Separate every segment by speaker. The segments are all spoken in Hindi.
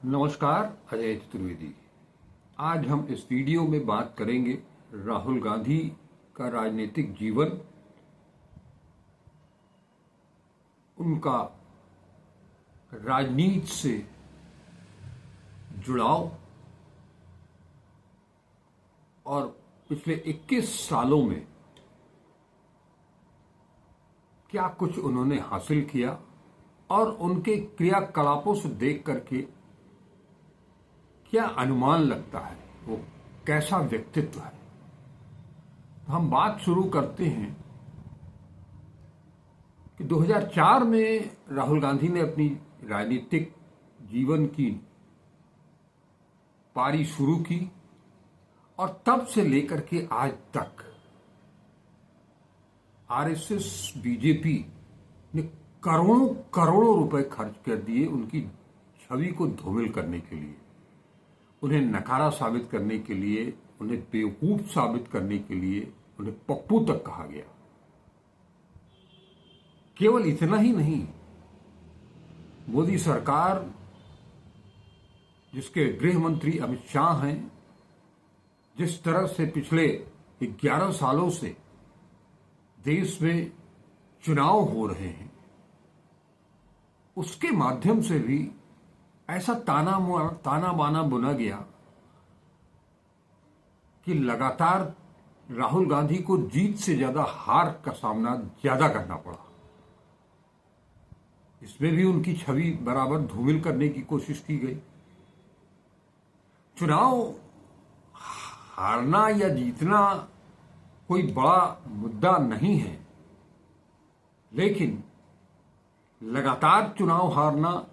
Speaker 1: नमस्कार, अजय चतुर्वेदी। आज हम इस वीडियो में बात करेंगे राहुल गांधी का राजनीतिक जीवन, उनका राजनीति से जुड़ाव और पिछले 21 सालों में क्या कुछ उन्होंने हासिल किया और उनके क्रियाकलापों से देख करके क्या अनुमान लगता है, वो कैसा व्यक्तित्व है। तो हम बात शुरू करते हैं कि 2004 में राहुल गांधी ने अपनी राजनीतिक जीवन की पारी शुरू की और तब से लेकर के आज तक आरएसएस बीजेपी ने करोड़ों करोड़ों रुपए खर्च कर दिए उनकी छवि को धूमिल करने के लिए, उन्हें नकारा साबित करने के लिए, उन्हें बेवकूफ साबित करने के लिए, उन्हें पप्पू तक कहा गया। केवल इतना ही नहीं, मोदी सरकार जिसके गृह मंत्री अमित शाह हैं, जिस तरह से पिछले 11 सालों से देश में चुनाव हो रहे हैं, उसके माध्यम से भी ऐसा ताना बाना बुना गया कि लगातार राहुल गांधी को जीत से ज्यादा हार का सामना ज्यादा करना पड़ा। इसमें भी उनकी छवि बराबर धूमिल करने की कोशिश की गई। चुनाव हारना या जीतना कोई बड़ा मुद्दा नहीं है, लेकिन लगातार चुनाव हारना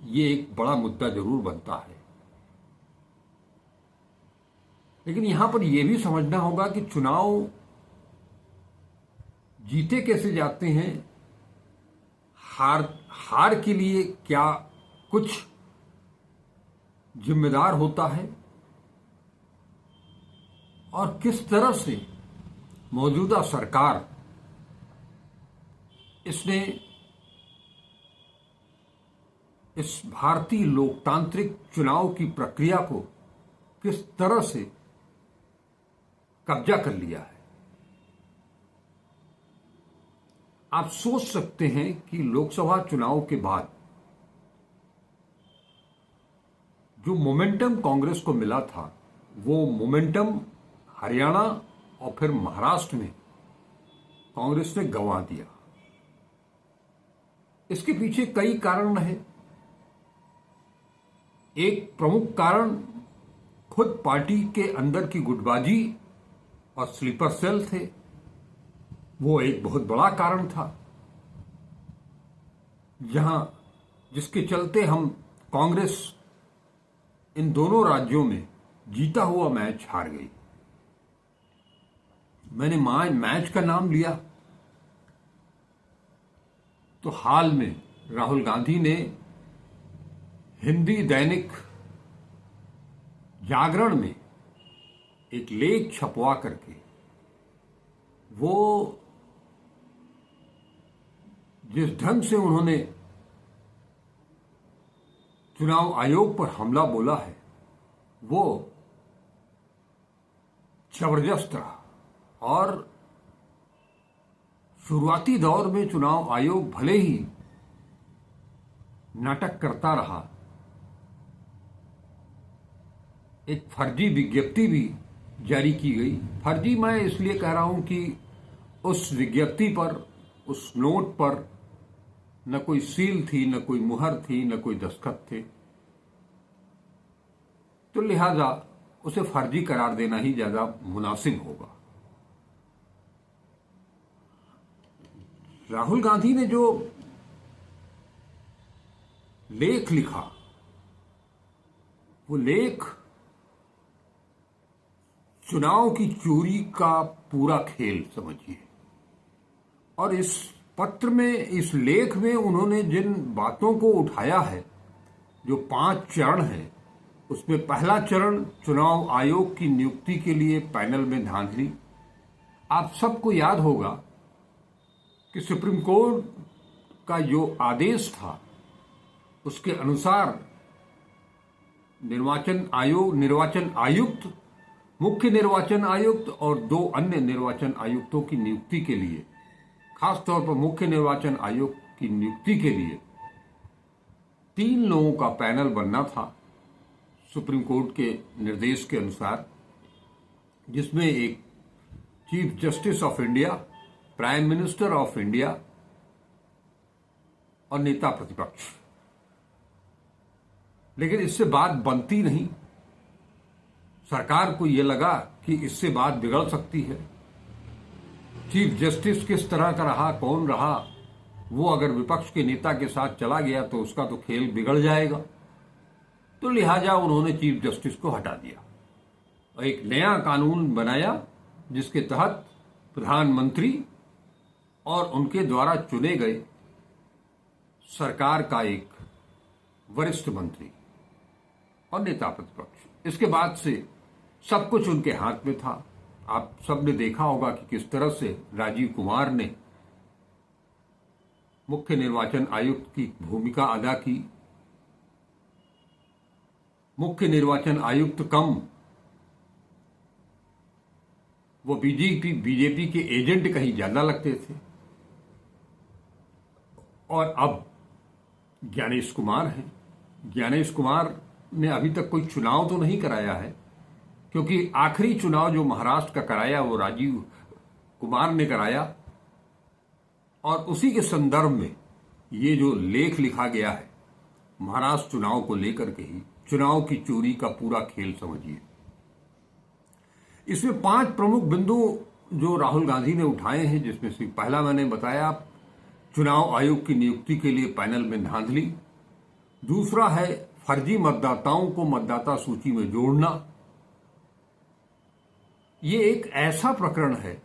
Speaker 1: ये एक बड़ा मुद्दा जरूर बनता है। लेकिन यहां पर यह भी समझना होगा कि चुनाव जीते कैसे जाते हैं, हार के लिए क्या कुछ जिम्मेदार होता है और किस तरह से मौजूदा सरकार इसने इस भारतीय लोकतांत्रिक चुनाव की प्रक्रिया को किस तरह से कब्जा कर लिया है। आप सोच सकते हैं कि लोकसभा चुनाव के बाद जो मोमेंटम कांग्रेस को मिला था, वो मोमेंटम हरियाणा और फिर महाराष्ट्र में कांग्रेस ने गंवा दिया। इसके पीछे कई कारण रहे। एक प्रमुख कारण खुद पार्टी के अंदर की गुटबाजी और स्लीपर सेल थे, वो एक बहुत बड़ा कारण था, जिसके चलते हम कांग्रेस इन दोनों राज्यों में जीता हुआ मैच हार गई। मैंने मैच का नाम लिया तो हाल में राहुल गांधी ने हिंदी दैनिक जागरण में एक लेख छपवा करके वो जिस ढंग से उन्होंने चुनाव आयोग पर हमला बोला है, वो जबरदस्त रहा। और शुरुआती दौर में चुनाव आयोग भले ही नाटक करता रहा, एक फर्जी विज्ञप्ति भी जारी की गई। फर्जी मैं इसलिए कह रहा हूं कि उस विज्ञप्ति पर, उस नोट पर न कोई सील थी, न कोई मुहर थी, न कोई दस्तखत थे, तो लिहाजा उसे फर्जी करार देना ही ज्यादा मुनासिब होगा। राहुल गांधी ने जो लेख लिखा, वो लेख चुनाव की चोरी का पूरा खेल समझिए। और इस पत्र में, इस लेख में उन्होंने जिन बातों को उठाया है, जो 5 चरण है, उसमें पहला चरण चुनाव आयोग की नियुक्ति के लिए पैनल में धांधली। आप सबको याद होगा कि सुप्रीम कोर्ट का जो आदेश था, उसके अनुसार निर्वाचन आयुक्त, मुख्य निर्वाचन आयुक्त और 2 अन्य निर्वाचन आयुक्तों की नियुक्ति के लिए, खासतौर पर मुख्य निर्वाचन आयुक्त की नियुक्ति के लिए 3 लोगों का पैनल बनना था सुप्रीम कोर्ट के निर्देश के अनुसार, जिसमें एक chief justice of India, prime minister of India और नेता प्रतिपक्ष। लेकिन इससे बात बनती नहीं। सरकार को यह लगा कि इससे बात बिगड़ सकती है। चीफ जस्टिस किस तरह का रहा, कौन रहा, वो अगर विपक्ष के नेता के साथ चला गया तो उसका तो खेल बिगड़ जाएगा। तो लिहाजा उन्होंने चीफ जस्टिस को हटा दिया और एक नया कानून बनाया जिसके तहत प्रधानमंत्री और उनके द्वारा चुने गए सरकार का एक वरिष्ठ मंत्री और नेता प्रतिपक्ष, इसके बाद से सब कुछ उनके हाथ में था। आप सबने देखा होगा कि किस तरह से राजीव कुमार ने मुख्य निर्वाचन आयुक्त की भूमिका अदा की। मुख्य निर्वाचन आयुक्त कम वो बीजेपी के एजेंट कहीं ज्यादा लगते थे। और अब ज्ञानेश कुमार हैं। ज्ञानेश कुमार ने अभी तक कोई चुनाव तो नहीं कराया है, क्योंकि आखिरी चुनाव जो महाराष्ट्र का कराया वो राजीव कुमार ने कराया। और उसी के संदर्भ में ये जो लेख लिखा गया है महाराष्ट्र चुनाव को लेकर के ही, चुनाव की चोरी का पूरा खेल समझिए। इसमें 5 प्रमुख बिंदु जो राहुल गांधी ने उठाए हैं, जिसमें से पहला मैंने बताया चुनाव आयोग की नियुक्ति के लिए पैनल में धांधली। दूसरा है फर्जी मतदाताओं को मतदाता सूची में जोड़ना। ये एक ऐसा प्रकरण है,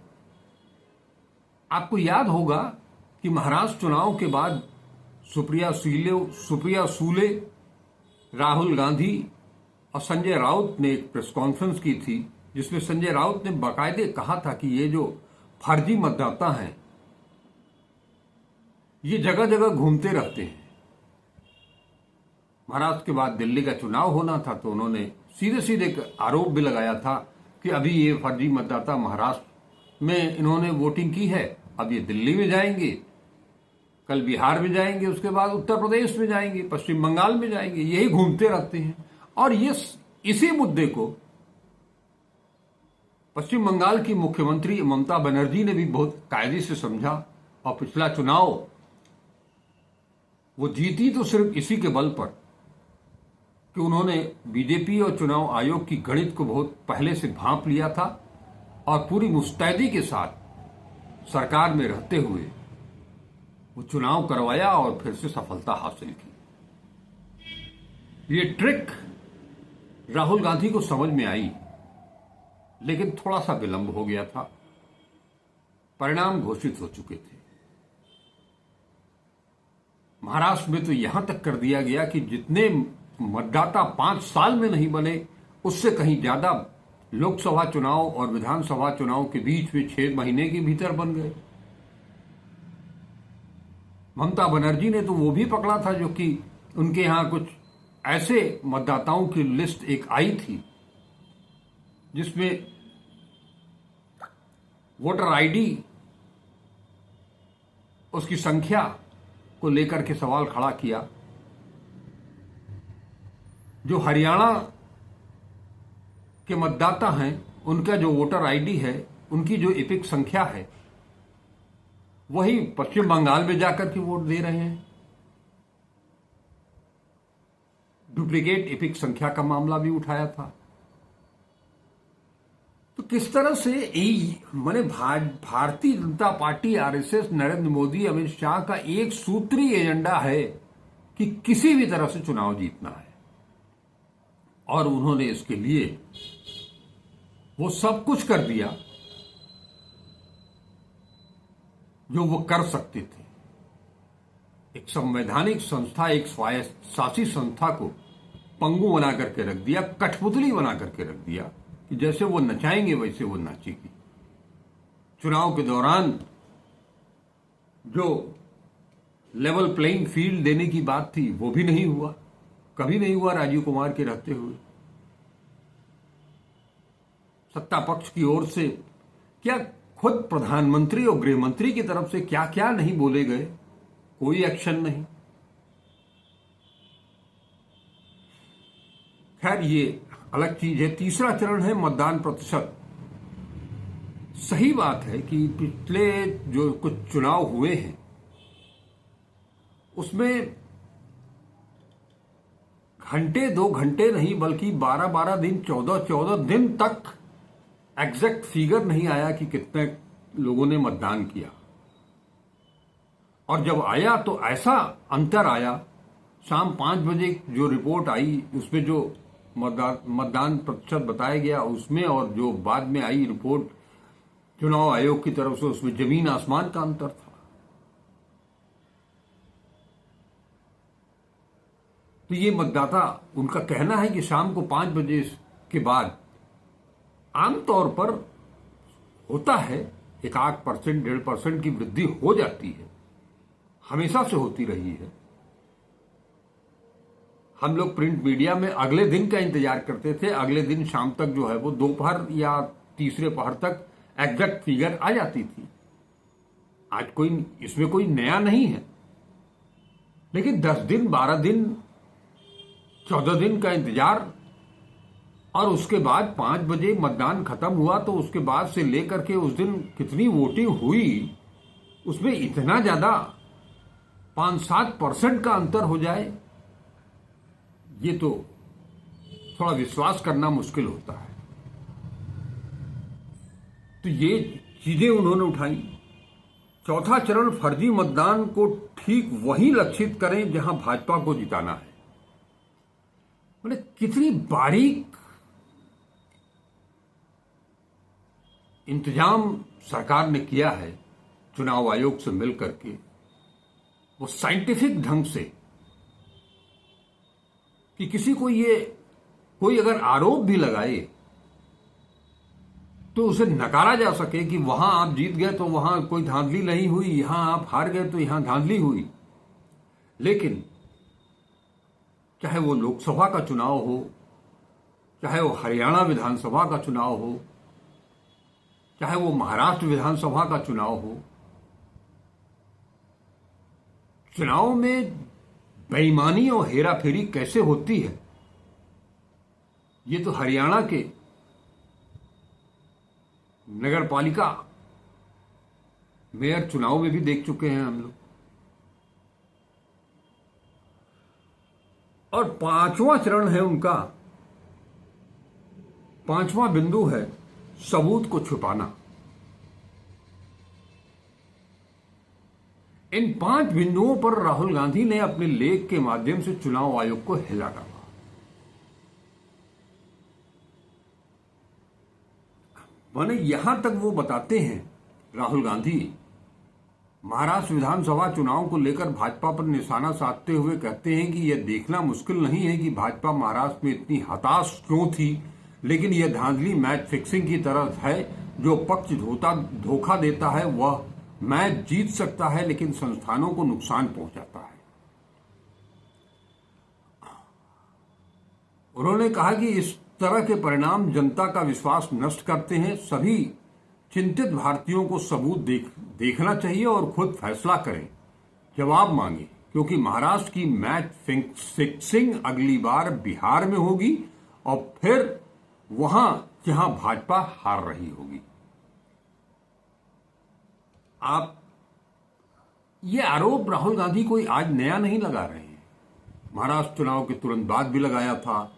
Speaker 1: आपको याद होगा कि महाराष्ट्र चुनाव के बाद सुप्रिया सूले, राहुल गांधी और संजय राउत ने एक प्रेस कॉन्फ्रेंस की थी, जिसमें संजय राउत ने बाकायदे कहा था कि ये जो फर्जी मतदाता हैं ये जगह जगह घूमते रहते हैं। महाराष्ट्र के बाद दिल्ली का चुनाव होना था तो उन्होंने सीधे सीधे आरोप भी लगाया था कि अभी ये फर्जी मतदाता महाराष्ट्र में इन्होंने वोटिंग की है, अब ये दिल्ली में जाएंगे, कल बिहार में जाएंगे, उसके बाद उत्तर प्रदेश में जाएंगे, पश्चिम बंगाल में जाएंगे, यही घूमते रहते हैं। और ये इसी मुद्दे को पश्चिम बंगाल की मुख्यमंत्री ममता बनर्जी ने भी बहुत कायदे से समझा और पिछला चुनाव वो जीती तो सिर्फ इसी के बल पर कि उन्होंने बीजेपी और चुनाव आयोग की गणित को बहुत पहले से भांप लिया था और पूरी मुस्तैदी के साथ सरकार में रहते हुए वो चुनाव करवाया और फिर से सफलता हासिल की। ये ट्रिक राहुल गांधी को समझ में आई, लेकिन थोड़ा सा विलंब हो गया था। परिणाम घोषित हो चुके थे। महाराष्ट्र में तो यहां तक कर दिया गया कि जितने मतदाता 5 साल में नहीं बने, उससे कहीं ज्यादा लोकसभा चुनाव और विधानसभा चुनाव के बीच में 6 महीने के भीतर बन गए। ममता बनर्जी ने तो वो भी पकड़ा था जो कि उनके यहां कुछ ऐसे मतदाताओं की लिस्ट एक आई थी जिसमें वोटर आईडी उसकी संख्या को लेकर के सवाल खड़ा किया। जो हरियाणा के मतदाता हैं उनका जो वोटर आईडी है, उनकी जो एपिक संख्या है, वही पश्चिम बंगाल में जाकर के वोट दे रहे हैं। डुप्लीकेट एपिक संख्या का मामला भी उठाया था। तो किस तरह से मैंने भारतीय जनता पार्टी, आरएसएस, नरेंद्र मोदी, अमित शाह का एक सूत्री एजेंडा है कि किसी भी तरह से चुनाव जीतना है, और उन्होंने इसके लिए वो सब कुछ कर दिया जो वो कर सकते थे। एक संवैधानिक संस्था, एक स्वायत्तशासी संस्था को पंगु बना करके रख दिया, कठपुतली बना करके रख दिया कि जैसे वो नचाएंगे वैसे वो नाचेगी। चुनाव के दौरान जो लेवल प्लेइंग फील्ड देने की बात थी वो भी नहीं हुआ। कभी नहीं हुआ राजीव कुमार के रहते हुए। सत्ता पक्ष की ओर से क्या खुद प्रधानमंत्री और गृह मंत्री की तरफ से क्या क्या नहीं बोले गए, कोई एक्शन नहीं। खैर ये अलग चीज है। तीसरा चरण है मतदान प्रतिशत। सही बात है कि पिछले जो कुछ चुनाव हुए हैं उसमें घंटे 2 घंटे नहीं बल्कि 12-12 दिन 14-14 दिन तक एग्जैक्ट फिगर नहीं आया कि कितने लोगों ने मतदान किया। और जब आया तो ऐसा अंतर आया, शाम 5 बजे जो रिपोर्ट आई उसमें जो मतदान प्रतिशत बताया गया उसमें और जो बाद में आई रिपोर्ट चुनाव आयोग की तरफ से, उसमें जमीन आसमान का अंतर था। तो ये मतदाता, उनका कहना है कि शाम को 5 बजे के बाद आमतौर पर होता है 1% 1.5% की वृद्धि हो जाती है, हमेशा से होती रही है। हम लोग प्रिंट मीडिया में अगले दिन का इंतजार करते थे, अगले दिन शाम तक जो है वो दोपहर या तीसरे पहर तक एग्जैक्ट फिगर आ जाती थी। आज कोई इसमें कोई नया नहीं है, लेकिन 10 दिन 12 दिन 14 दिन का इंतजार, और उसके बाद 5 बजे मतदान खत्म हुआ तो उसके बाद से लेकर के उस दिन कितनी वोटिंग हुई उसमें इतना ज्यादा 5-7% का अंतर हो जाए, ये तो थोड़ा विश्वास करना मुश्किल होता है। तो ये चीजें उन्होंने उठाई। चौथा चरण, फर्जी मतदान को ठीक वहीं लक्षित करें जहां भाजपा को जिताना है। मतलब कितनी बारीक इंतजाम सरकार ने किया है चुनाव आयोग से मिलकर के, वो साइंटिफिक ढंग से, कि किसी को ये कोई अगर आरोप भी लगाए तो उसे नकारा जा सके कि वहां आप जीत गए तो वहां कोई धांधली नहीं हुई, यहां आप हार गए तो यहां धांधली हुई। लेकिन चाहे वो लोकसभा का चुनाव हो, चाहे वो हरियाणा विधानसभा का चुनाव हो, चाहे वो महाराष्ट्र विधानसभा का चुनाव हो, चुनाव में बेईमानी और हेराफेरी कैसे होती है ये तो हरियाणा के नगर पालिका मेयर चुनाव में भी देख चुके हैं हम लोग। और 5वां चरण है उनका, 5वां बिंदु है सबूत को छुपाना। इन 5 बिंदुओं पर राहुल गांधी ने अपने लेख के माध्यम से चुनाव आयोग को हिला डाला। माने यहां तक वो बताते हैं राहुल गांधी, महाराष्ट्र विधानसभा चुनाव को लेकर भाजपा पर निशाना साधते हुए कहते हैं कि यह देखना मुश्किल नहीं है कि भाजपा महाराष्ट्र में इतनी हताश क्यों थी, लेकिन यह धांधली मैच फिक्सिंग की तरह है। जो पक्ष धोखा देता है वह मैच जीत सकता है लेकिन संस्थानों को नुकसान पहुंचाता है। उन्होंने कहा कि इस तरह के परिणाम जनता का विश्वास नष्ट करते हैं। सभी चिंतित भारतीयों को सबूत देखना चाहिए और खुद फैसला करें, जवाब मांगे, क्योंकि महाराष्ट्र की मैच फिक्सिंग अगली बार बिहार में होगी और फिर वहां जहां भाजपा हार रही होगी। आप ये आरोप राहुल गांधी कोई आज नया नहीं लगा रहे हैं, महाराष्ट्र चुनाव के तुरंत बाद भी लगाया था।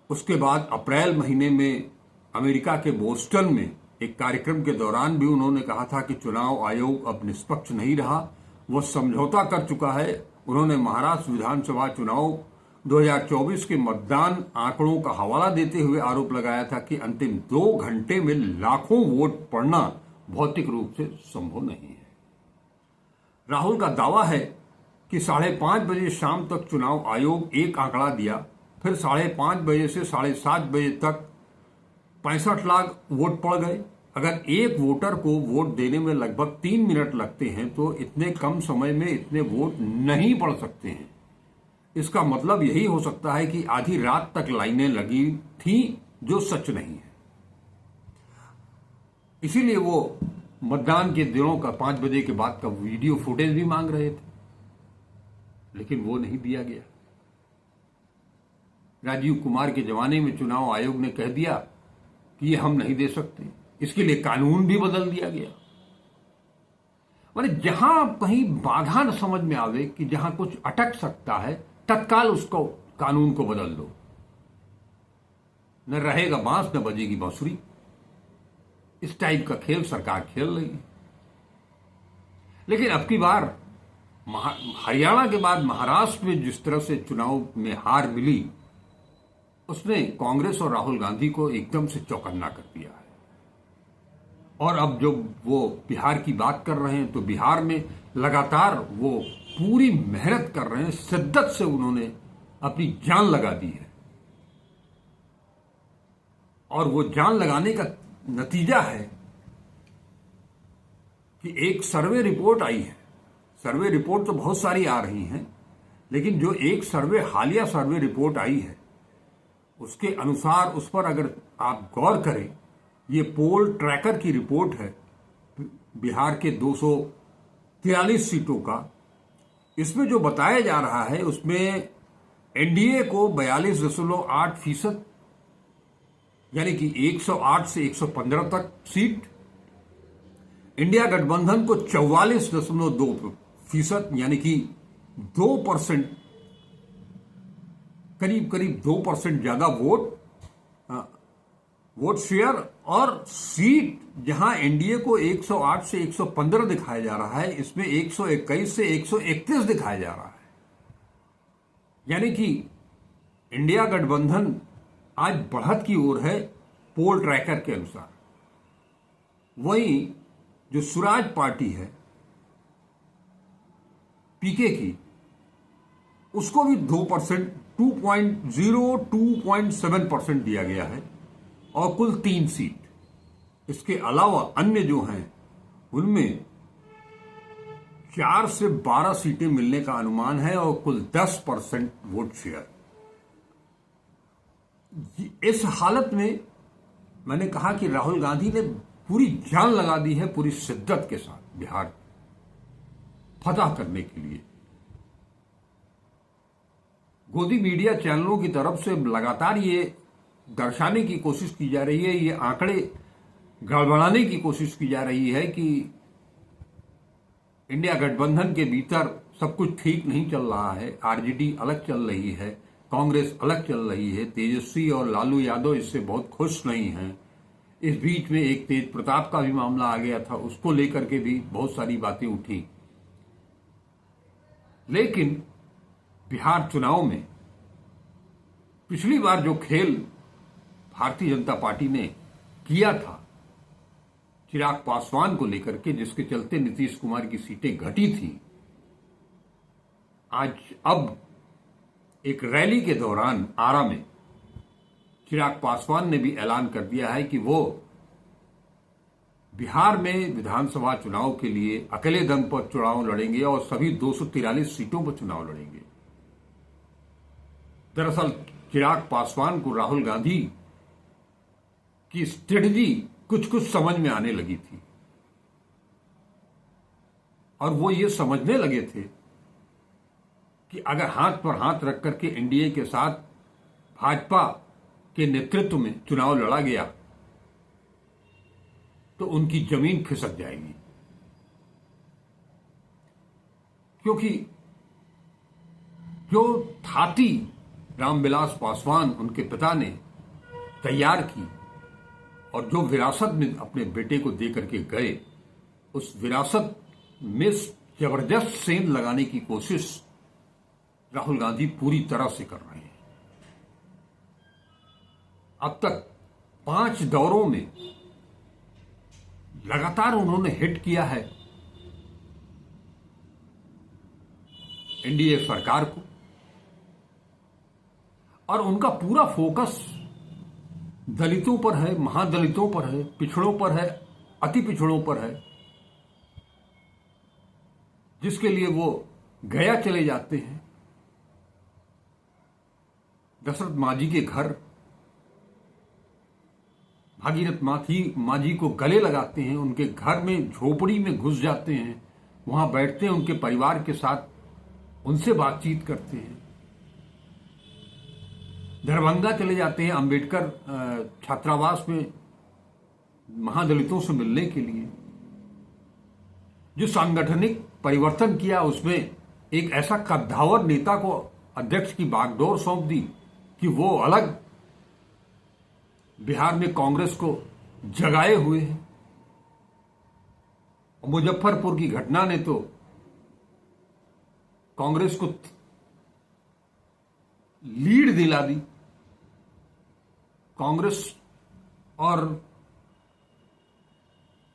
Speaker 1: उसके बाद अप्रैल महीने में अमेरिका के बोस्टन में एक कार्यक्रम के दौरान भी उन्होंने कहा था कि चुनाव आयोग अब निष्पक्ष नहीं रहा, वह समझौता कर चुका है। उन्होंने महाराष्ट्र विधानसभा चुनाव 2024 के मतदान आंकड़ों का हवाला देते हुए आरोप लगाया था कि अंतिम 2 घंटे में लाखों वोट पड़ना भौतिक रूप से संभव नहीं है। राहुल का दावा है कि 5:30 बजे शाम तक चुनाव आयोग एक आंकड़ा दिया, फिर 5:30 बजे से 7:30 बजे तक 65 लाख वोट पड़ गए। अगर एक वोटर को वोट देने में लगभग 3 मिनट लगते हैं तो इतने कम समय में इतने वोट नहीं पड़ सकते हैं। इसका मतलब यही हो सकता है कि आधी रात तक लाइनें लगी थी, जो सच नहीं है। इसीलिए वो मतदान के दिनों का 5 बजे के बाद का वीडियो फुटेज भी मांग रहे थे, लेकिन वो नहीं दिया गया। राजीव कुमार के जमाने में चुनाव आयोग ने कह दिया कि ये हम नहीं दे सकते, इसके लिए कानून भी बदल दिया गया। माने जहां कहीं बाधा न समझ में आवे कि जहां कुछ अटक सकता है, तत्काल उसको कानून को बदल दो। न रहेगा बांस न बजेगी बांसुरी। इस टाइप का खेल सरकार खेल रही है। लेकिन अब की बार हरियाणा के बाद महाराष्ट्र में जिस तरह से चुनाव में हार मिली, उसने कांग्रेस और राहुल गांधी को एकदम से चौकन्ना कर दिया है। और अब जो वो बिहार की बात कर रहे हैं, तो बिहार में लगातार वो पूरी मेहनत कर रहे हैं, शिद्दत से उन्होंने अपनी जान लगा दी है। और वो जान लगाने का नतीजा है कि एक सर्वे रिपोर्ट आई है। सर्वे रिपोर्ट तो बहुत सारी आ रही हैं, लेकिन जो एक हालिया सर्वे रिपोर्ट आई है, उसके अनुसार, उस पर अगर आप गौर करें, ये पोल ट्रैकर की रिपोर्ट है बिहार के 243 सीटों का। इसमें जो बताया जा रहा है, उसमें एनडीए को 42.8%, यानी कि 108 से 115 तक सीट, इंडिया गठबंधन को 44.2%, यानी कि 2%, करीब करीब 2% ज्यादा वोट शेयर। और सीट जहां एनडीए को 108 से 115 दिखाया जा रहा है, इसमें 121 से 131 दिखाया जा रहा है। यानी कि इंडिया गठबंधन आज बढ़त की ओर है पोल ट्रैकर के अनुसार। वहीं जो स्वराज पार्टी है पीके की, उसको भी 2%, 2.7% दिया गया है, और कुल 3 सीट। इसके अलावा अन्य जो हैं, उनमें 4 से 12 सीटें मिलने का अनुमान है, और कुल 10% वोट शेयर। इस हालत में मैंने कहा कि राहुल गांधी ने पूरी जान लगा दी है, पूरी शिद्दत के साथ बिहार फतह करने के लिए। गोदी मीडिया चैनलों की तरफ से लगातार ये दर्शाने की कोशिश की जा रही है, ये आंकड़े गड़बड़ाने की कोशिश की जा रही है कि इंडिया गठबंधन के भीतर सब कुछ ठीक नहीं चल रहा है, आरजेडी अलग चल रही है, कांग्रेस अलग चल रही है, तेजस्वी और लालू यादव इससे बहुत खुश नहीं हैं। इस बीच में एक तेज प्रताप का भी मामला आ गया था, उसको लेकर के भी बहुत सारी बातें उठी। लेकिन बिहार चुनाव में पिछली बार जो खेल भारतीय जनता पार्टी ने किया था चिराग पासवान को लेकर के, जिसके चलते नीतीश कुमार की सीटें घटी थी, आज अब एक रैली के दौरान आरा में चिराग पासवान ने भी ऐलान कर दिया है कि वो बिहार में विधानसभा चुनाव के लिए अकेले दम पर चुनाव लड़ेंगे और सभी 243 सीटों पर चुनाव लड़ेंगे। दरअसल चिराग पासवान को राहुल गांधी की स्ट्रेटजी कुछ कुछ समझ में आने लगी थी, और वो ये समझने लगे थे कि अगर हाथ पर हाथ रख करके एनडीए के साथ भाजपा के नेतृत्व में चुनाव लड़ा गया तो उनकी जमीन खिसक जाएगी। क्योंकि जो थाती रामविलास पासवान उनके पिता ने तैयार की और जो विरासत में अपने बेटे को दे करके गए, उस विरासत में जबरदस्त सेंध लगाने की कोशिश राहुल गांधी पूरी तरह से कर रहे हैं। अब तक 5 दौरों में लगातार उन्होंने हिट किया है एनडीए सरकार को, और उनका पूरा फोकस दलितों पर है, महादलितों पर है, पिछड़ों पर है, अति पिछड़ों पर है, जिसके लिए वो गया चले जाते हैं, दशरथ मांझी के घर भागीरथ मांझी को गले लगाते हैं, उनके घर में झोपड़ी में घुस जाते हैं, वहां बैठते हैं, उनके परिवार के साथ उनसे बातचीत करते हैं। दरभंगा चले जाते हैं अंबेडकर छात्रावास में महादलितों से मिलने के लिए। जो सांगठनिक परिवर्तन किया उसमें एक ऐसा कद्दावर नेता को अध्यक्ष की बागडोर सौंप दी कि वो अलग बिहार में कांग्रेस को जगाए हुए हैं। मुजफ्फरपुर की घटना ने तो कांग्रेस को लीड दिला दी। कांग्रेस और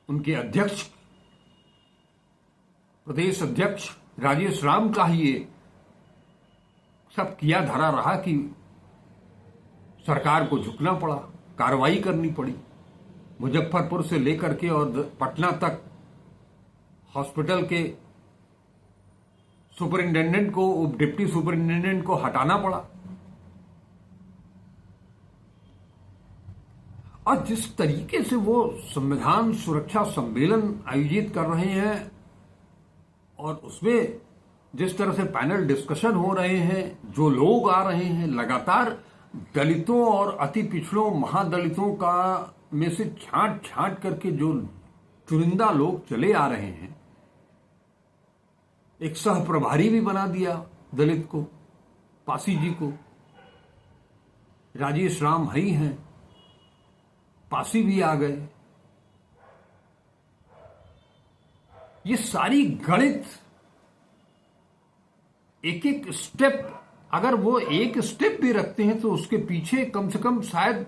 Speaker 1: उनके अध्यक्ष, प्रदेश अध्यक्ष राजेश राम का ही ये सब किया धरा रहा कि सरकार को झुकना पड़ा, कार्रवाई करनी पड़ी। मुजफ्फरपुर से लेकर के और पटना तक हॉस्पिटल के सुपरिंटेंडेंट को, डिप्टी सुपरिंटेंडेंट को हटाना पड़ा। और जिस तरीके से वो संविधान सुरक्षा सम्मेलन आयोजित कर रहे हैं और उसमें जिस तरह से पैनल डिस्कशन हो रहे हैं, जो लोग आ रहे हैं, लगातार दलितों और अति पिछड़ों महादलितों का में से छांट छांट करके जो चुनिंदा लोग चले आ रहे हैं। एक सह प्रभारी भी बना दिया दलित को, पासी जी को। राजेश राम ही हैं, पासी भी आ गए। ये सारी गणित एक एक स्टेप, अगर वो एक स्टेप भी रखते हैं तो उसके पीछे कम से कम शायद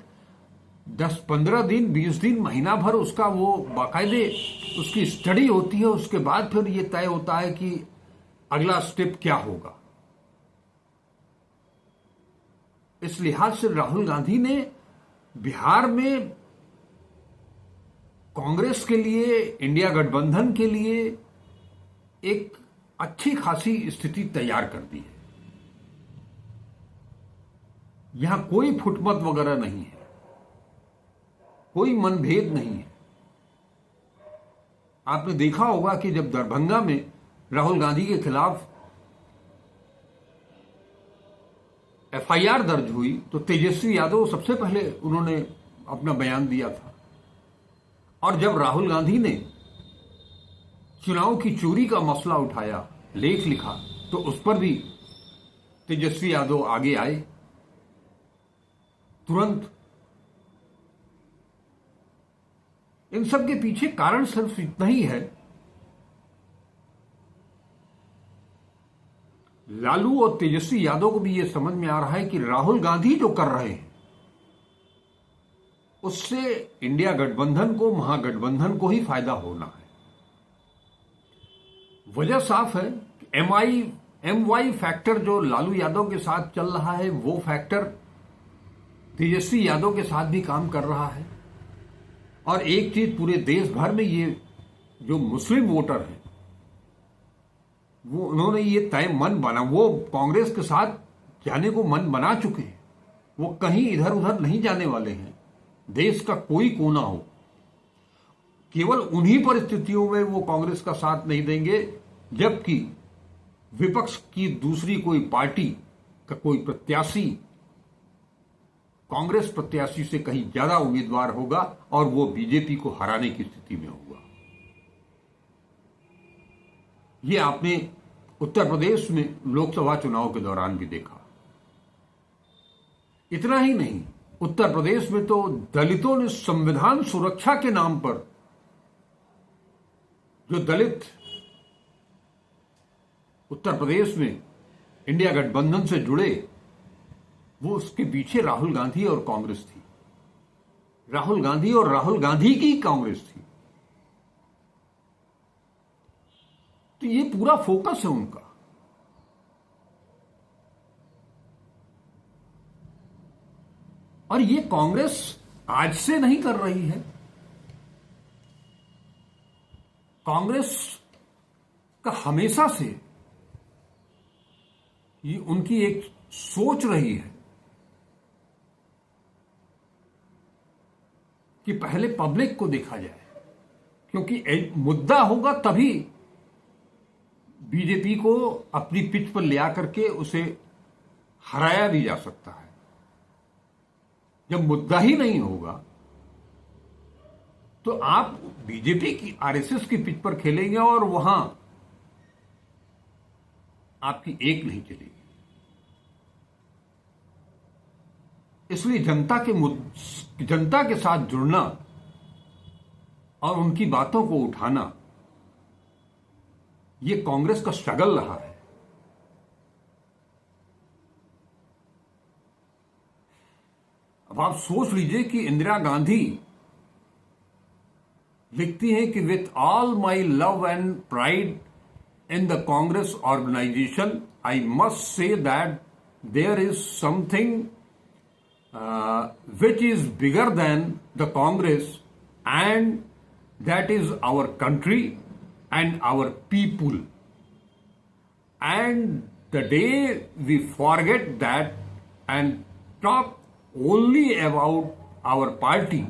Speaker 1: 10-15 दिन, 20 दिन, महीना भर उसका वो बाकायदे उसकी स्टडी होती है। उसके बाद फिर ये तय होता है कि अगला स्टेप क्या होगा। इस लिहाज से राहुल गांधी ने बिहार में कांग्रेस के लिए, इंडिया गठबंधन के लिए एक अच्छी खासी स्थिति तैयार कर दी है। यहां कोई फुटमत वगैरह नहीं है, कोई मनभेद नहीं है। आपने देखा होगा कि जब दरभंगा में राहुल गांधी के खिलाफ एफआईआर दर्ज हुई तो तेजस्वी यादव सबसे पहले उन्होंने अपना बयान दिया था। और जब राहुल गांधी ने चुनाव की चोरी का मसला उठाया, लेख लिखा, तो उस पर भी तेजस्वी यादव आगे आए तुरंत। इन सब के पीछे कारण सिर्फ इतना ही है, लालू और तेजस्वी यादव को भी यह समझ में आ रहा है कि राहुल गांधी जो कर रहे हैं उससे इंडिया गठबंधन को, महागठबंधन को ही फायदा होना है। वजह साफ है कि एमवाई फैक्टर जो लालू यादव के साथ चल रहा है, वो फैक्टर तेजस्वी यादव के साथ भी काम कर रहा है। और एक चीज पूरे देश भर में ये जो मुस्लिम वोटर हैं, वो उन्होंने ये तय मन बना, वो कांग्रेस के साथ जाने को मन बना चुके हैं। वो कहीं इधर उधर नहीं जाने वाले हैं। देश का कोई कोना हो, केवल उन्हीं परिस्थितियों में वो कांग्रेस का साथ नहीं देंगे जबकि विपक्ष की दूसरी कोई पार्टी का कोई प्रत्याशी कांग्रेस प्रत्याशी से कहीं ज्यादा उम्मीदवार होगा और वो बीजेपी को हराने की स्थिति में होगा। ये आपने उत्तर प्रदेश में लोकसभा चुनाव के दौरान भी देखा। इतना ही नहीं, उत्तर प्रदेश में तो दलितों ने संविधान सुरक्षा के नाम पर, जो दलित उत्तर प्रदेश में इंडिया गठबंधन से जुड़े, वो उसके पीछे राहुल गांधी और कांग्रेस थी। राहुल गांधी और राहुल गांधी की कांग्रेस थी। तो ये पूरा फोकस है उनका। और ये कांग्रेस आज से नहीं कर रही है। कांग्रेस का हमेशा से ये उनकी एक सोच रही है कि पहले पब्लिक को देखा जाए, क्योंकि मुद्दा होगा तभी बीजेपी को अपनी पिच पर ले आकर के उसे हराया भी जा सकता है। जब मुद्दा ही नहीं होगा तो आप बीजेपी की आरएसएस की पिच पर खेलेंगे और वहां आपकी एक नहीं चलेगी। इसलिए जनता के साथ जुड़ना और उनकी बातों को उठाना, ये कांग्रेस का स्ट्रगल रहा है। अब आप सोच लीजिए कि इंदिरा गांधी लिखती हैं कि with all my love and pride in the Congress organisation I must say that there is something which is bigger than the Congress, and that is our country and our people. And the day we forget that and talk only about our party,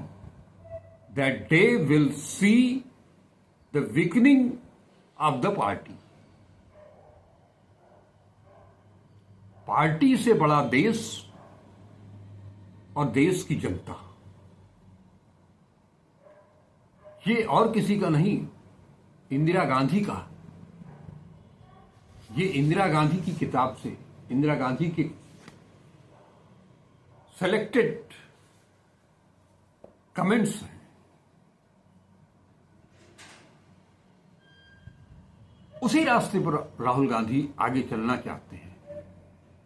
Speaker 1: that day will see the weakening of the party. Party से बड़ा देश और देश की जनता, ये और किसी का नहीं, इंदिरा गांधी का। ये इंदिरा गांधी की किताब से, इंदिरा गांधी के सेलेक्टेड कमेंट्स हैं। उसी रास्ते पर राहुल गांधी आगे चलना चाहते हैं।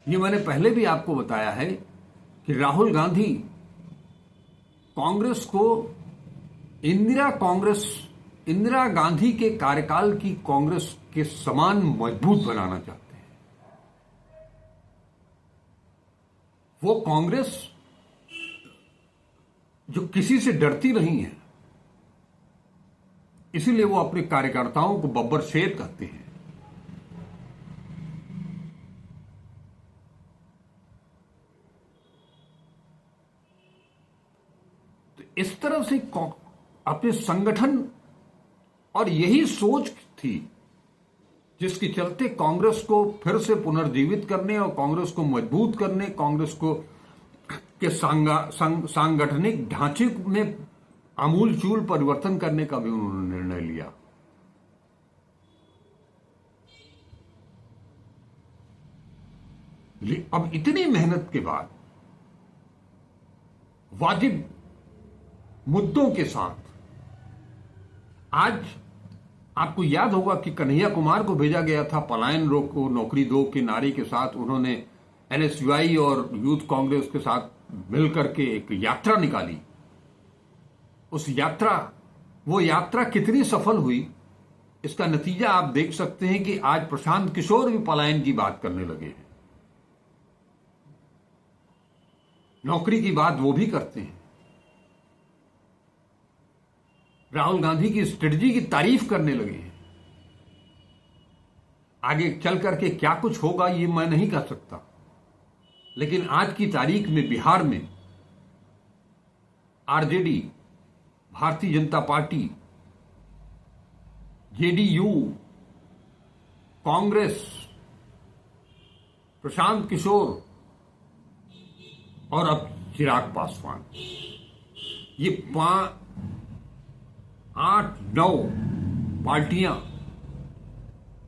Speaker 1: ये मैंने पहले भी आपको बताया है कि राहुल गांधी कांग्रेस को इंदिरा गांधी के कार्यकाल की कांग्रेस के समान मजबूत बनाना चाहते हैं। वो कांग्रेस जो किसी से डरती नहीं है, इसीलिए वो अपने कार्यकर्ताओं को बब्बर शेर कहते हैं। इस तरह से अपने संगठन, और यही सोच थी जिसके चलते कांग्रेस को फिर से पुनर्जीवित करने और कांग्रेस को मजबूत करने, कांग्रेस को के सांगठनिक ढांचे में आमूलचूल परिवर्तन करने का भी उन्होंने निर्णय लिया। अब इतनी मेहनत के बाद वाजिब मुद्दों के साथ, आज आपको याद होगा कि कन्हैया कुमार को भेजा गया था पलायन रोको नौकरी दो के नारे के साथ। उन्होंने एनएसयूआई और यूथ कांग्रेस के साथ मिलकर के एक यात्रा निकाली। वो यात्रा कितनी सफल हुई, इसका नतीजा आप देख सकते हैं कि आज प्रशांत किशोर भी पलायन की बात करने लगे हैं। नौकरी की बात वो भी करते हैं। राहुल गांधी की स्ट्रेटजी की तारीफ करने लगे हैं। आगे चल करके क्या कुछ होगा ये मैं नहीं कह सकता, लेकिन आज की तारीख में बिहार में RJD, Bharatiya Janata party, JDU, Congress, Prashant Kishor और अब चिराग पासवान, ये 8-9 पार्टियां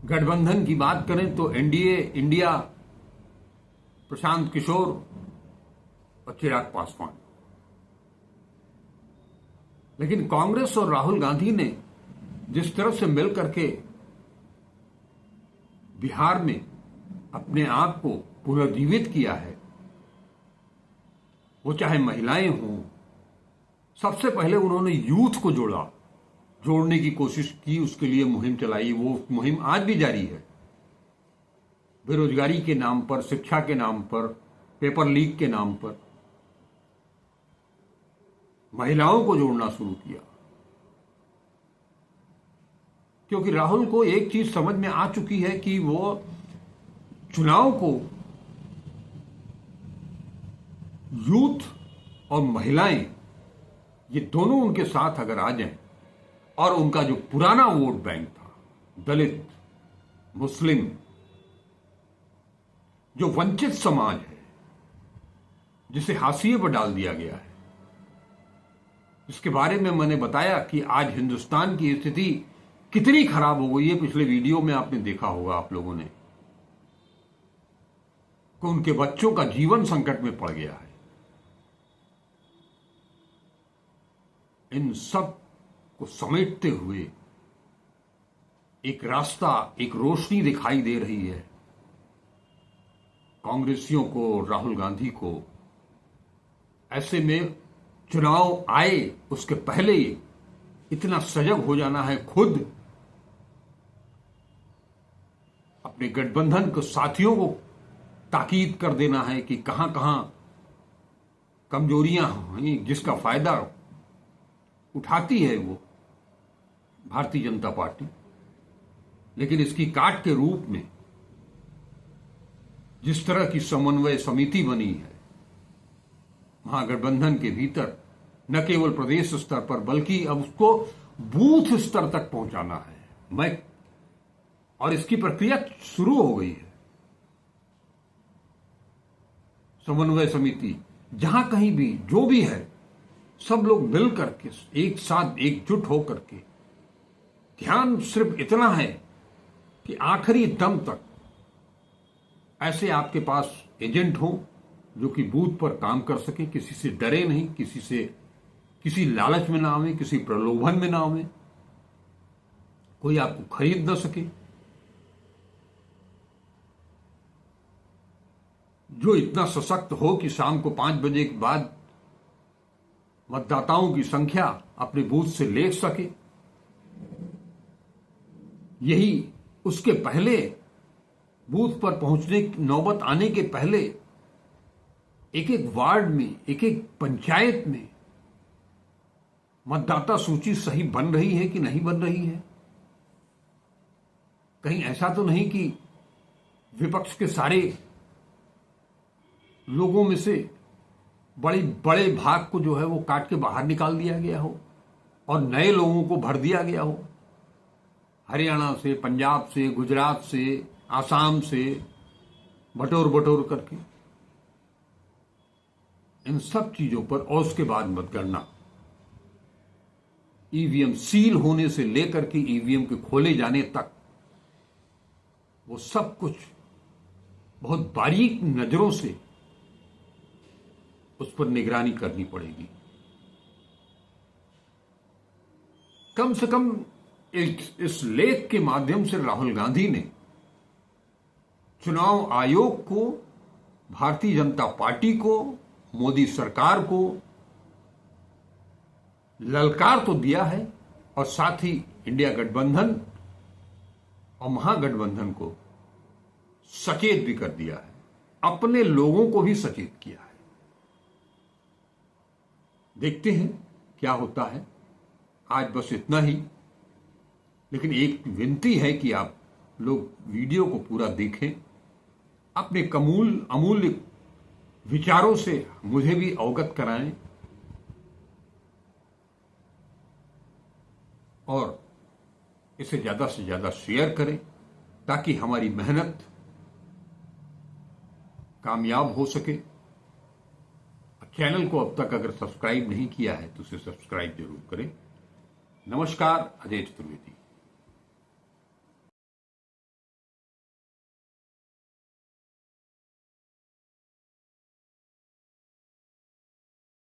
Speaker 1: गठबंधन की बात करें तो एनडीए इंडिया, प्रशांत किशोर और चिराग पासवान। लेकिन कांग्रेस और राहुल गांधी ने जिस तरह से मिल करके बिहार में अपने आप को पुनर्जीवित किया है, वो चाहे महिलाएं हों, सबसे पहले उन्होंने यूथ को जोड़ने की कोशिश की, उसके लिए मुहिम चलाई। वो मुहिम आज भी जारी है। बेरोजगारी के नाम पर, शिक्षा के नाम पर, पेपर लीक के नाम पर महिलाओं को जोड़ना शुरू किया। क्योंकि राहुल को एक चीज समझ में आ चुकी है कि वो चुनाव को यूथ और महिलाएं ये दोनों उनके साथ अगर आ जाएं और उनका जो पुराना वोट बैंक था, दलित, मुस्लिम, जो वंचित समाज है, जिसे हाशिए पर डाल दिया गया है, इसके बारे में मैंने बताया कि आज हिंदुस्तान की स्थिति कितनी खराब हो गई है। पिछले वीडियो में आपने देखा होगा आप लोगों ने कि उनके बच्चों का जीवन संकट में पड़ गया है। इन सब को समेटते हुए एक रास्ता, एक रोशनी दिखाई दे रही है कांग्रेसियों को, राहुल गांधी को। ऐसे में चुनाव आए उसके पहले ही इतना सजग हो जाना है, खुद अपने गठबंधन के साथियों को ताकीद कर देना है कि कहां कहां कमजोरियां हैं, जिसका फायदा उठाती है वो भारतीय जनता पार्टी। लेकिन इसकी काट के रूप में जिस तरह की समन्वय समिति बनी है महागठबंधन के भीतर, न केवल प्रदेश स्तर पर बल्कि अब उसको बूथ स्तर तक पहुंचाना है। और इसकी प्रक्रिया शुरू हो गई है। समन्वय समिति जहां कहीं भी जो भी है, सब लोग मिल करके एक साथ एकजुट होकर के, ध्यान सिर्फ इतना है कि आखिरी दम तक ऐसे आपके पास एजेंट हो जो कि बूथ पर काम कर सके, किसी से डरे नहीं, किसी लालच में ना आवे, किसी प्रलोभन में ना आवे, कोई आपको खरीद न सके, जो इतना सशक्त हो कि शाम को 5 बजे के बाद मतदाताओं की संख्या अपने बूथ से ले सके। यही उसके पहले बूथ पर पहुंचने की नौबत आने के पहले एक एक वार्ड में, एक एक पंचायत में मतदाता सूची सही बन रही है कि नहीं बन रही है। कहीं ऐसा तो नहीं कि विपक्ष के सारे लोगों में से बड़े भाग को जो है वो काट के बाहर निकाल दिया गया हो और नए लोगों को भर दिया गया हो, हरियाणा से, पंजाब से, गुजरात से, आसाम से बटोर करके। इन सब चीजों पर और उसके बाद मतगणना, ईवीएम सील होने से लेकर के ईवीएम के खोले जाने तक, वो सब कुछ बहुत बारीक नजरों से उस पर निगरानी करनी पड़ेगी। कम से कम इस लेख के माध्यम से राहुल गांधी ने चुनाव आयोग को, भारतीय जनता पार्टी को, मोदी सरकार को ललकार तो दिया है और साथ ही इंडिया गठबंधन और महागठबंधन को सचेत भी कर दिया है, अपने लोगों को भी सचेत किया है। देखते हैं क्या होता है। आज बस इतना ही, लेकिन एक विनती है कि आप लोग वीडियो को पूरा देखें, अपने अमूल्य विचारों से मुझे भी अवगत कराएं और इसे ज्यादा से ज्यादा शेयर करें ताकि हमारी मेहनत कामयाब हो सके। चैनल को अब तक अगर सब्सक्राइब नहीं किया है तो उसे सब्सक्राइब जरूर करें। नमस्कार, अजय चतुर्वेदी।